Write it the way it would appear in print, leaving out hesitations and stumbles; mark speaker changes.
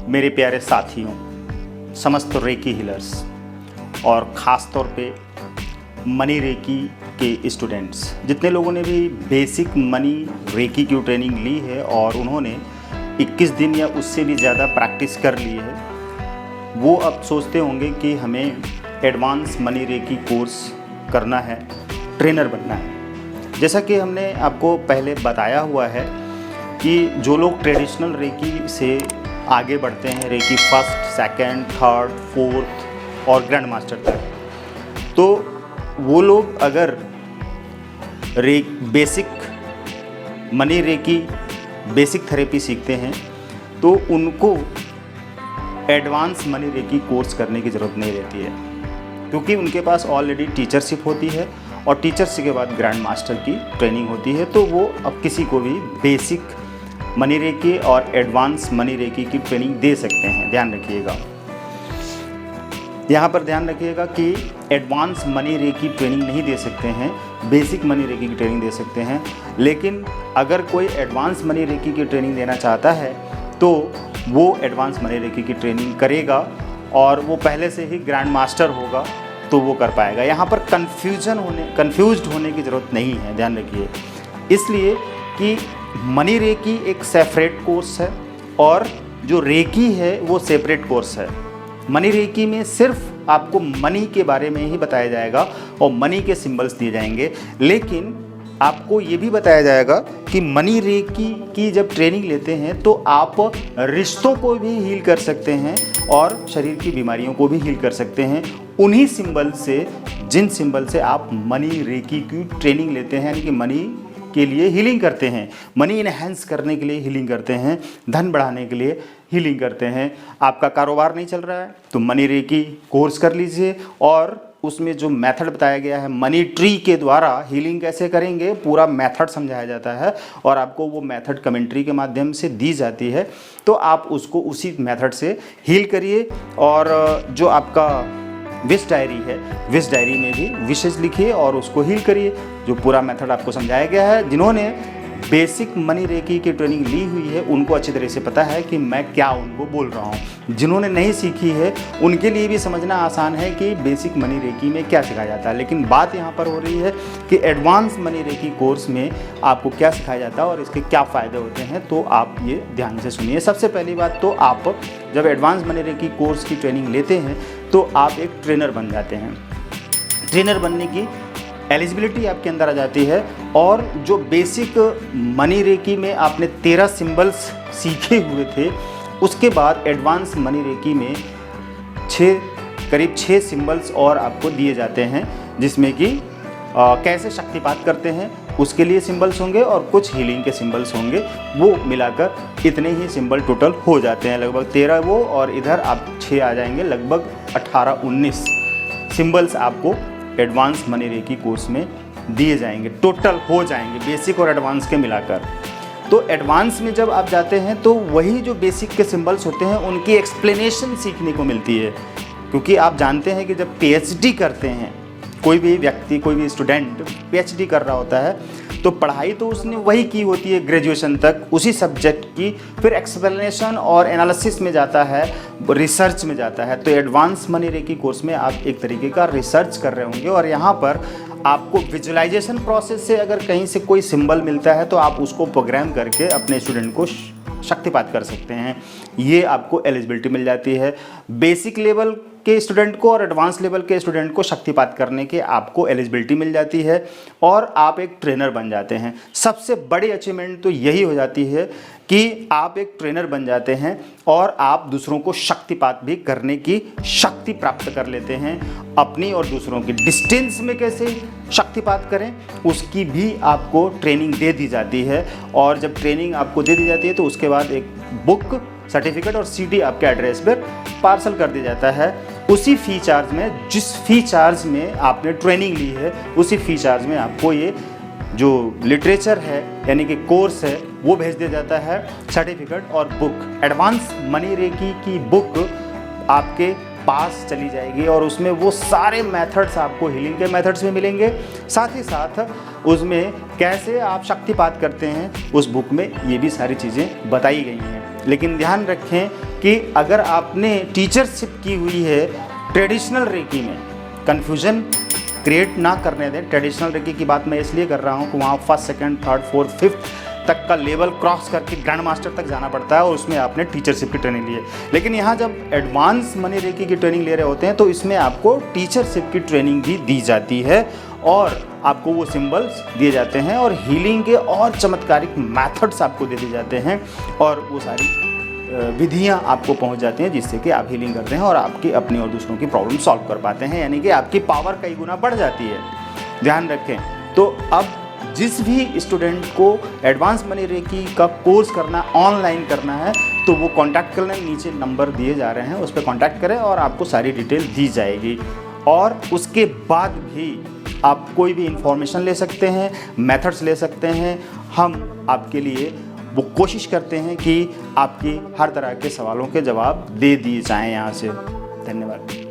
Speaker 1: मेरे प्यारे साथियों, समस्त रेकी हीलर्स और ख़ास तौर पे मनी रेकी के स्टूडेंट्स, जितने लोगों ने भी बेसिक मनी रेकी की ट्रेनिंग ली है और उन्होंने 21 दिन या उससे भी ज़्यादा प्रैक्टिस कर ली है, वो अब सोचते होंगे कि हमें एडवांस मनी रेकी कोर्स करना है, ट्रेनर बनना है। जैसा कि हमने आपको पहले बताया हुआ है कि जो लोग ट्रेडिशनल रेकी से आगे बढ़ते हैं, reiki first, second, third, fourth और ग्रैंड मास्टर तक, तो वो लोग अगर basic money reiki basic therapy सीखते हैं तो उनको एडवांस मनी रेकी कोर्स करने की ज़रूरत नहीं रहती है, क्योंकि उनके पास ऑलरेडी टीचरशिप होती है और टीचरशिप के बाद ग्रैंड मास्टर की ट्रेनिंग होती है। तो वो अब किसी को भी बेसिक मनी रेकी और एडवांस मनी रेकी की ट्रेनिंग दे सकते हैं। ध्यान रखिएगा, यहाँ पर ध्यान रखिएगा कि एडवांस मनी रेकी ट्रेनिंग नहीं दे सकते हैं, बेसिक मनी रेकी की ट्रेनिंग दे सकते हैं। लेकिन अगर कोई एडवांस मनी रेकी की ट्रेनिंग देना चाहता है तो वो एडवांस मनी रेकी की ट्रेनिंग करेगा और वो पहले से ही ग्रैंड मास्टर होगा तो वो कर पाएगा। यहाँ पर कन्फ्यूज्ड होने की ज़रूरत नहीं है, ध्यान रखिए, इसलिए कि मनी रेकी एक सेपरेट कोर्स है और जो रेकी है वो सेपरेट कोर्स है। मनी रेकी में सिर्फ आपको मनी के बारे में ही बताया जाएगा और मनी के सिंबल्स दिए जाएंगे, लेकिन आपको ये भी बताया जाएगा कि मनी रेकी की जब ट्रेनिंग लेते हैं तो आप रिश्तों को भी हील कर सकते हैं और शरीर की बीमारियों को भी हील कर सकते हैं उन्हीं सिंबल से, जिन सिंबल से आप मनी रेकी की ट्रेनिंग लेते हैं, यानी कि मनी के लिए हीलिंग करते हैं, मनी इनहेंस करने के लिए हीलिंग करते हैं, धन बढ़ाने के लिए हीलिंग करते हैं। आपका कारोबार नहीं चल रहा है तो मनी रेकी कोर्स कर लीजिए और उसमें जो मेथड बताया गया है मनी ट्री के द्वारा हीलिंग कैसे करेंगे, पूरा मेथड समझाया जाता है और आपको वो मेथड कमेंट्री के माध्यम से दी जाती है, तो आप उसको उसी मेथड से हील करिए। और जो आपका विश डायरी है, विश डायरी में भी विशेष लिखिए और उसको हील करिए। जो पूरा मेथड आपको समझाया गया है, जिन्होंने बेसिक मनी रेकी की ट्रेनिंग ली हुई है उनको अच्छी तरह से पता है कि मैं क्या उनको बोल रहा हूँ। जिन्होंने नहीं सीखी है उनके लिए भी समझना आसान है कि बेसिक मनी रेकी में क्या सिखाया जाता है, लेकिन बात यहाँ पर हो रही है कि एडवांस मनी रेकी कोर्स में आपको क्या सिखाया जाता है और इसके क्या फ़ायदे होते हैं। तो आप ये ध्यान से सुनिए। सबसे पहली बात तो, आप जब एडवांस मनी रेकी कोर्स की ट्रेनिंग लेते हैं तो आप एक ट्रेनर बन जाते हैं। ट्रेनर बनने की एलिजिबिलिटी आपके अंदर आ जाती है और जो बेसिक मनी रेकी में आपने 13 सिंबल्स सीखे हुए थे, उसके बाद एडवांस मनी रेकी में करीब 6 सिंबल्स और आपको दिए जाते हैं, जिसमें कि कैसे शक्तिपात करते हैं उसके लिए सिंबल्स होंगे और कुछ हीलिंग के सिंबल्स होंगे। वो मिलाकर इतने ही सिंबल टोटल हो जाते हैं, लगभग 13 वो और इधर आप 6 आ जाएंगे, लगभग 18-19 सिंबल्स आपको एडवांस मनी रेकी कोर्स में दिए जाएंगे, टोटल हो जाएंगे बेसिक और एडवांस के मिलाकर। तो एडवांस में जब आप जाते हैं तो वही जो बेसिक के सिंबल्स होते हैं उनकी एक्सप्लेनेशन सीखने को मिलती है, क्योंकि आप जानते हैं कि जब पीएचडी करते हैं कोई भी व्यक्ति, कोई भी स्टूडेंट पीएचडी कर रहा होता है तो पढ़ाई तो उसने वही की होती है ग्रेजुएशन तक, उसी सब्जेक्ट की, फिर एक्सप्लेनेशन और एनालिसिस में जाता है, रिसर्च में जाता है। तो एडवांस मनी रेकी कोर्स में आप एक तरीके का रिसर्च कर रहे होंगे और यहाँ पर आपको विजुअलाइजेशन प्रोसेस से अगर कहीं से कोई सिंबल मिलता है तो आप उसको प्रोग्राम करके अपने स्टूडेंट को शक्तिपात कर सकते हैं। ये आपको एलिजिबिलिटी मिल जाती है। बेसिक लेवल के स्टूडेंट को और एडवांस लेवल के स्टूडेंट को शक्तिपात करने के आपको एलिजिबिलिटी मिल जाती है और आप एक ट्रेनर बन जाते हैं। सबसे बड़ी अचीवमेंट तो यही हो जाती है कि आप एक ट्रेनर बन जाते हैं और आप दूसरों को शक्तिपात भी करने की शक्ति प्राप्त कर लेते हैं। अपनी और दूसरों की डिस्टेंस में कैसे शक्तिपात करें उसकी भी आपको ट्रेनिंग दे दी जाती है और जब ट्रेनिंग आपको दे दी जाती है तो उसके बाद एक बुक, सर्टिफिकेट और सीडी आपके एड्रेस पर पार्सल कर दिया जाता है। उसी फ़ी चार्ज में, जिस फ़ी चार्ज में आपने ट्रेनिंग ली है, उसी फ़ी चार्ज में आपको ये जो लिटरेचर है यानी कि कोर्स है वो भेज दिया जाता है, सर्टिफिकेट और बुक। एडवांस मनी रेकी की बुक आपके पास चली जाएगी और उसमें वो सारे मेथड्स आपको हीलिंग के मेथड्स में मिलेंगे, साथ ही साथ उसमें कैसे आप शक्तिपात करते हैं उस बुक में ये भी सारी चीज़ें बताई गई हैं। लेकिन ध्यान रखें कि अगर आपने टीचरशिप की हुई है ट्रेडिशनल रेकी में, कन्फ्यूज़न क्रिएट ना करने दें। ट्रेडिशनल रेकी की बात मैं इसलिए कर रहा हूँ कि वहाँ first, second, third, fourth, fifth तक का लेवल क्रॉस करके ग्रैंड मास्टर तक जाना पड़ता है और उसमें आपने टीचरशिप की ट्रेनिंग ली है। लेकिन यहाँ जब एडवांस मनी रेकी की ट्रेनिंग ले रहे होते हैं तो इसमें आपको टीचरशिप की ट्रेनिंग भी दी जाती है और आपको वो सिंबल्स दिए जाते हैं और हीलिंग के और चमत्कारिक मेथड्स आपको दे दिए जाते हैं और वो सारी विधियां आपको पहुंच जाती हैं जिससे कि आप हीलिंग करते हैं और आपकी अपनी और दूसरों की प्रॉब्लम सॉल्व कर पाते हैं, यानी कि आपकी पावर कई गुना बढ़ जाती है। ध्यान रखें। तो अब जिस भी स्टूडेंट को एडवांस मनी रेकी का कोर्स करना, ऑनलाइन करना है, तो वो कांटेक्ट कर लें। नीचे नंबर दिए जा रहे हैं, उस पर कांटेक्ट करें और आपको सारी डिटेल दी जाएगी। और उसके बाद भी आप कोई भी इंफॉर्मेशन ले सकते हैं, मेथड्स ले सकते हैं। हम आपके लिए वो कोशिश करते हैं कि आपकी हर तरह के सवालों के जवाब दे दिए जाएँ यहाँ से। धन्यवाद।